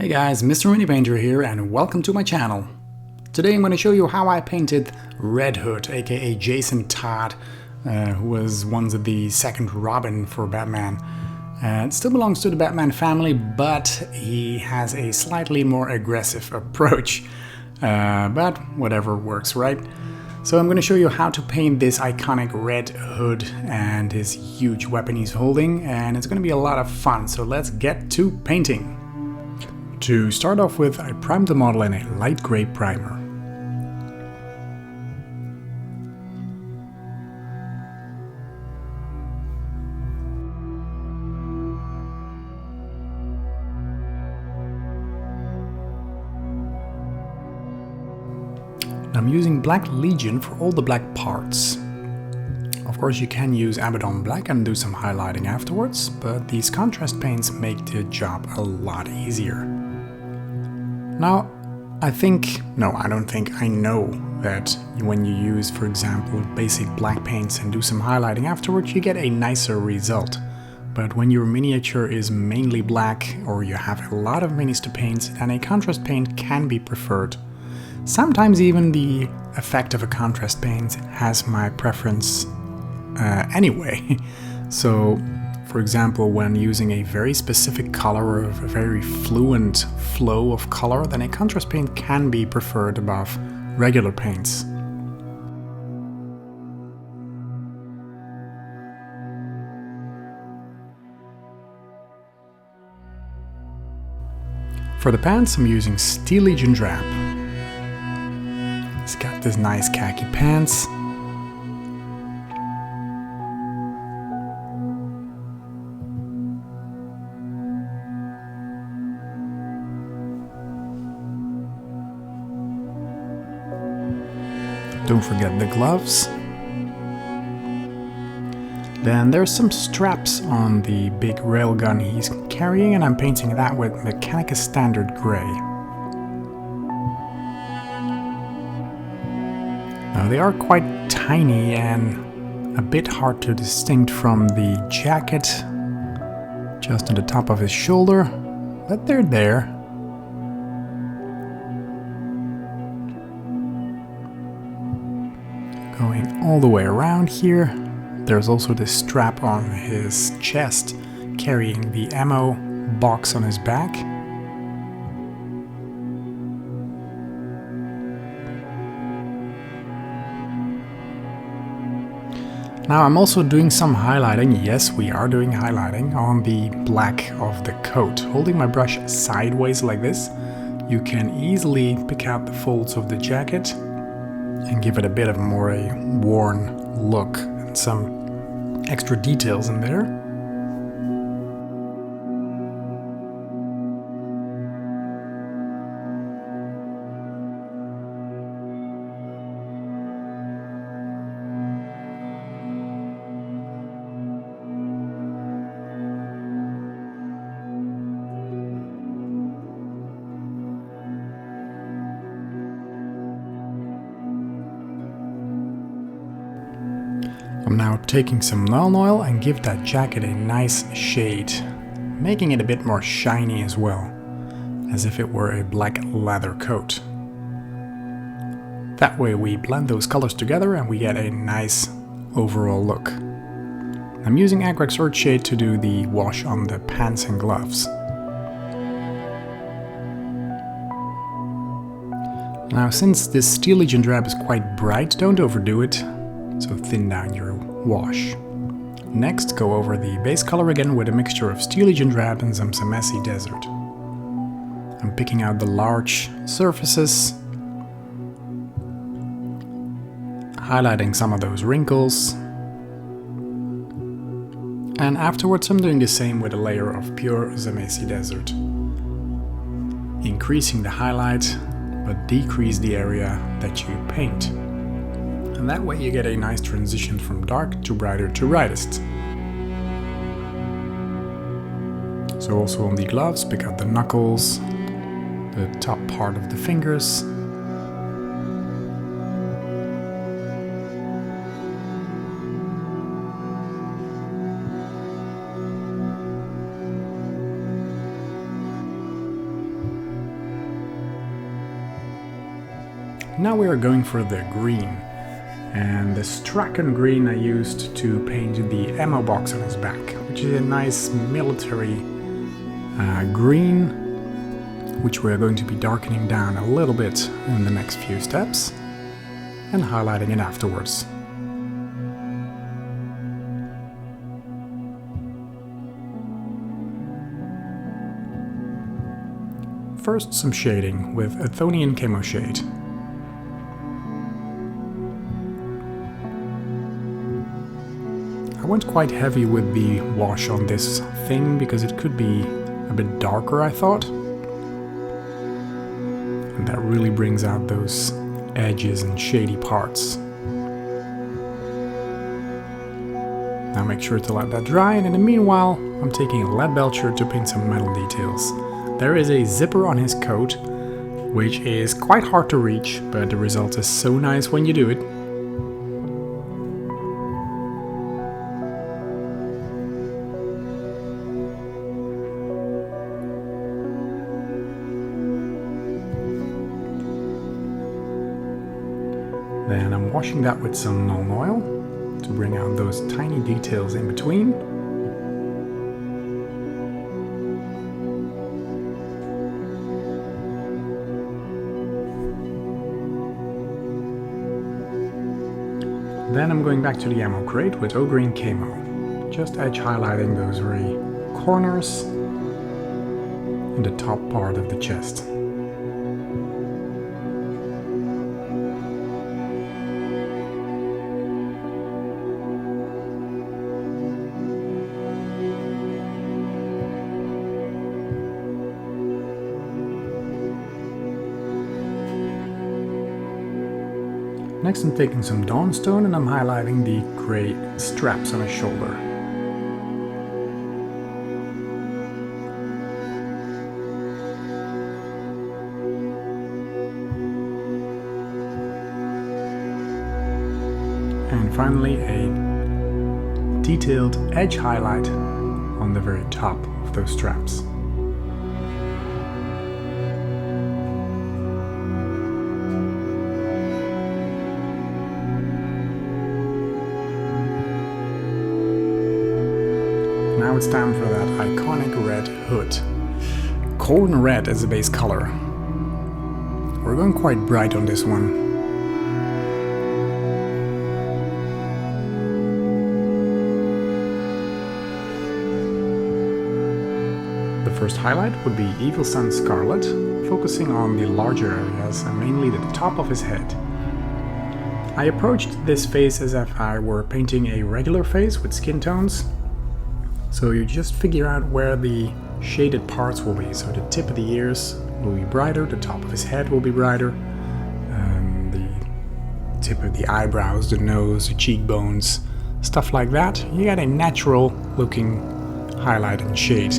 Hey guys, Mr. Mini Painter here and welcome to my channel. Today I'm going to show you how I painted Red Hood, aka Jason Todd, who was once the second Robin for Batman. It still belongs to the Batman family, but he has a slightly more aggressive approach. But whatever works, right? So I'm going to show you how to paint this iconic Red Hood and his huge weapon he's holding, and it's going to be a lot of fun, so let's get to painting. To start off with, I primed the model in a light gray primer. I'm using Black Legion for all the black parts. Of course, you can use Abaddon Black and do some highlighting afterwards, but these contrast paints make the job a lot easier. Now, I know that when you use, for example, basic black paints and do some highlighting afterwards, you get a nicer result. But when your miniature is mainly black, or you have a lot of minis to paint, then a contrast paint can be preferred. Sometimes even the effect of a contrast paint has my preference anyway. So, for example, when using a very specific color or a very fluent flow of color, then a contrast paint can be preferred above regular paints. For the pants, I'm using Steel Legion Drab. It's got this nice khaki pants. Don't forget the gloves. Then there's some straps on the big railgun he's carrying, and I'm painting that with Mechanica Standard Gray. Now they are quite tiny and a bit hard to distinguish from the jacket just on the top of his shoulder, but they're there. Going all the way around here, there's also this strap on his chest carrying the ammo box on his back. Now I'm also doing some highlighting, yes we are doing highlighting, on the black of the coat. Holding my brush sideways like this, you can easily pick out the folds of the jacket and give it a bit of more a worn look and some extra details in there. I'm now taking some Null Oil and give that jacket a nice shade, making it a bit more shiny as well, as if it were a black leather coat. That way we blend those colors together and we get a nice overall look. I'm using Agrax Earthshade to do the wash on the pants and gloves. Now, since this Steel Legion Drab is quite bright, don't overdo it. So thin down your wash. Next, go over the base color again with a mixture of Steel Legion Drab and some Messy Desert. I'm picking out the large surfaces, highlighting some of those wrinkles, and afterwards I'm doing the same with a layer of pure Zamesi Desert. Increasing the highlight, but decrease the area that you paint. And that way you get a nice transition from dark to brighter to brightest. So also on the gloves, pick out the knuckles, the top part of the fingers. Now we are going for the green. And the Strachan green I used to paint the ammo box on his back, which is a nice military green, which we're going to be darkening down a little bit in the next few steps and highlighting it afterwards. First, some shading with Athonian Camo Shade. I went quite heavy with the wash on this thing because it could be a bit darker, I thought. And that really brings out those edges and shady parts. Now make sure to let that dry, and in the meanwhile I'm taking a lead belcher to paint some metal details. There is a zipper on his coat, which is quite hard to reach, but the result is so nice when you do it. Then I'm washing that with some Nuln Oil to bring out those tiny details in between. Then I'm going back to the ammo crate with O-Green Camo, just edge highlighting those very corners and the top part of the chest. Next I'm taking some Dawnstone and I'm highlighting the grey straps on his shoulder. And finally a detailed edge highlight on the very top of those straps. Now it's time for that iconic red hood. Corn red as a base color. We're going quite bright on this one. The first highlight would be Evil Sun Scarlet, focusing on the larger areas and mainly the top of his head. I approached this face as if I were painting a regular face with skin tones. So you just figure out where the shaded parts will be. So the tip of the ears will be brighter, the top of his head will be brighter, the tip of the eyebrows, the nose, the cheekbones, stuff like that. You get a natural looking highlight and shade.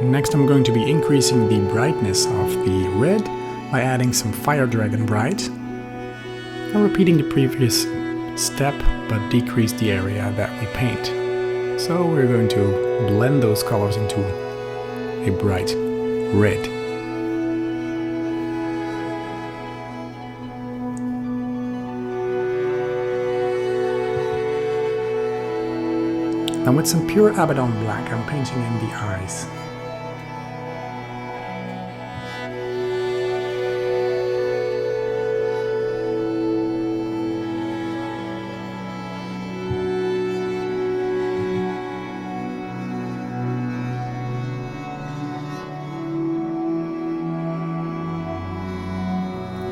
Next I'm going to be increasing the brightness of the red by adding some Fire Dragon Bright and repeating the previous step but decrease the area that we paint. So we're going to blend those colors into a bright red. Then with some pure Abaddon Black I'm painting in the eyes.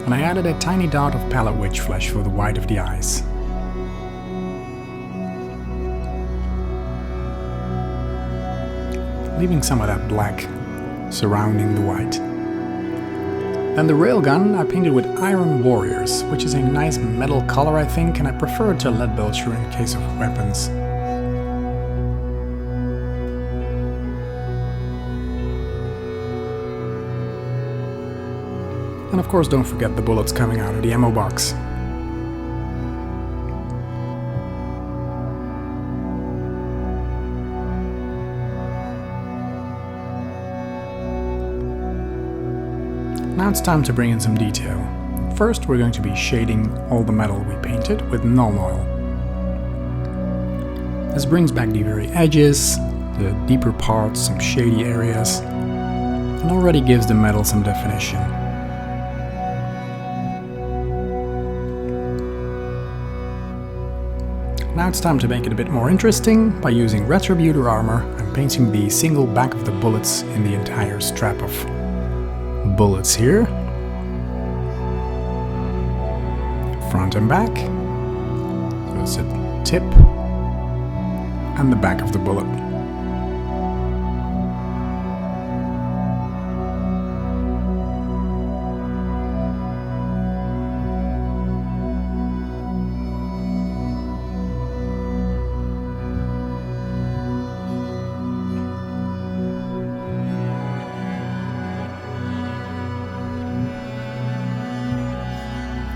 And I added a tiny dot of Palette Witch flesh for the white of the eyes. Leaving some of that black surrounding the white. Then the railgun I painted with Iron Warriors, which is a nice metal color I think, and I prefer it to lead belcher in case of weapons. And of course don't forget the bullets coming out of the ammo box. Now it's time to bring in some detail. First, we're going to be shading all the metal we painted with null oil. This brings back the very edges, the deeper parts, some shady areas, and already gives the metal some definition. Now it's time to make it a bit more interesting by using retributor armor and painting the single back of the bullets in the entire strap of bullets here. Front and back. So it's a tip and the back of the bullet.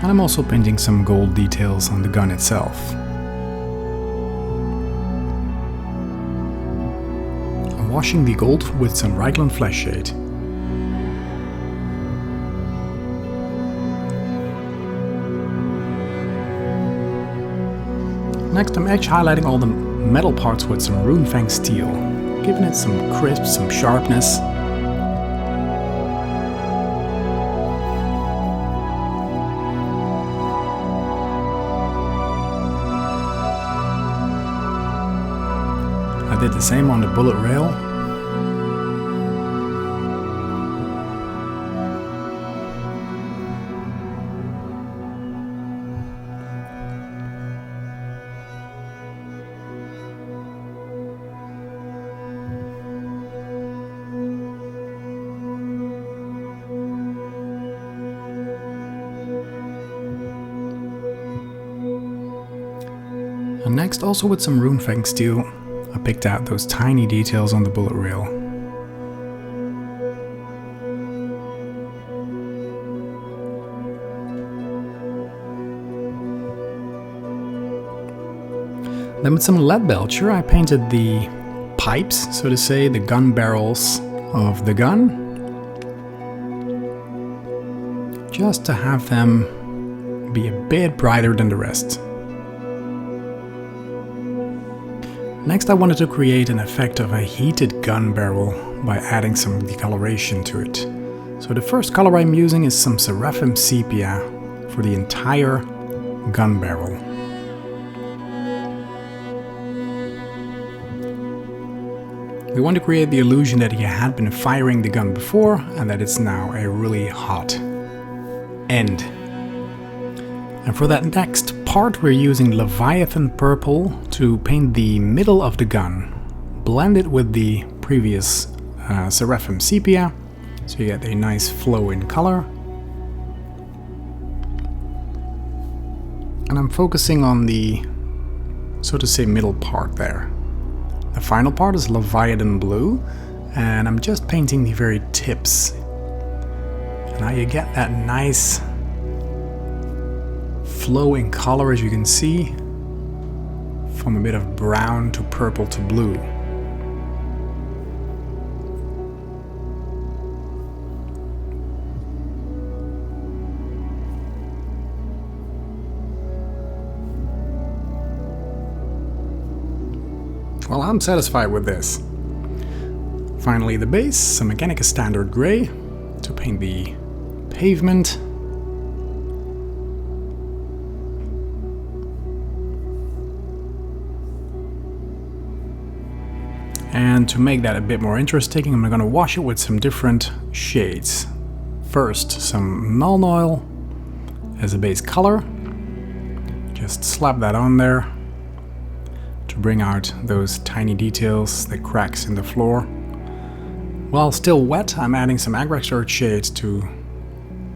And I'm also painting some gold details on the gun itself. I'm washing the gold with some Raglan flesh shade. Next, I'm edge highlighting all the metal parts with some Runefang steel, giving it some crisp, some sharpness. I did the same on the bullet rail. And next, also with some Runefang steel, I picked out those tiny details on the bullet rail. Then with some lead belcher I painted the pipes, so to say, the gun barrels of the gun, just to have them be a bit brighter than the rest. Next, I wanted to create an effect of a heated gun barrel by adding some decoloration to it. So the first color I'm using is some Seraphim Sepia for the entire gun barrel. We want to create the illusion that he had been firing the gun before and that it's now a really hot end. And for that next part, we're using Leviathan Purple to paint the middle of the gun. Blend it with the previous Seraphim Sepia, so you get a nice flow in color. And I'm focusing on the, so to say, middle part there. The final part is Leviathan Blue, and I'm just painting the very tips. And now you get that nice flow in color, as you can see, from a bit of brown to purple to blue. Well, I'm satisfied with this. Finally, the base, some Mechanica Standard Gray to paint the pavement. And to make that a bit more interesting, I'm going to wash it with some different shades. First, some Null Oil as a base color. Just slap that on there to bring out those tiny details, the cracks in the floor. While still wet, I'm adding some Agrexert shades to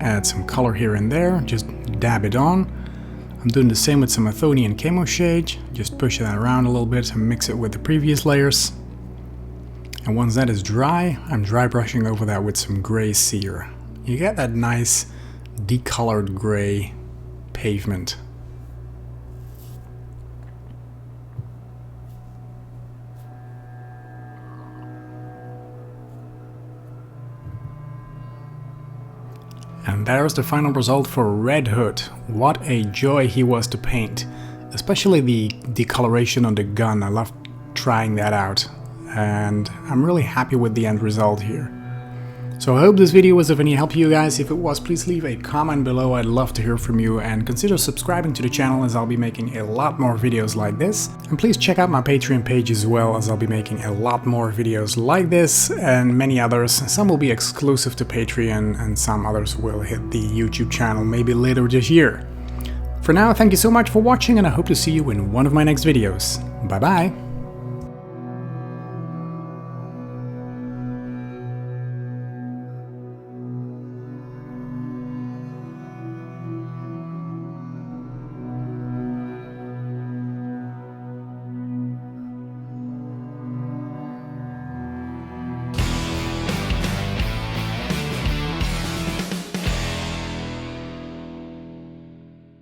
add some color here and there. Just dab it on. I'm doing the same with some Athonian Camo shade. Just push that around a little bit and mix it with the previous layers. And once that is dry, I'm dry brushing over that with some gray cere. You get that nice decolored gray pavement. And there's the final result for Red Hood. What a joy he was to paint. Especially the decoloration on the gun, I love trying that out. And I'm really happy with the end result here. So I hope this video was of any help to you guys. If it was, please leave a comment below, I'd love to hear from you, and consider subscribing to the channel as I'll be making a lot more videos like this. And please check out my Patreon page as well, as I'll be making a lot more videos like this and many others. Some will be exclusive to Patreon and some others will hit the YouTube channel maybe later this year. For now, thank you so much for watching and I hope to see you in one of my next videos. Bye bye!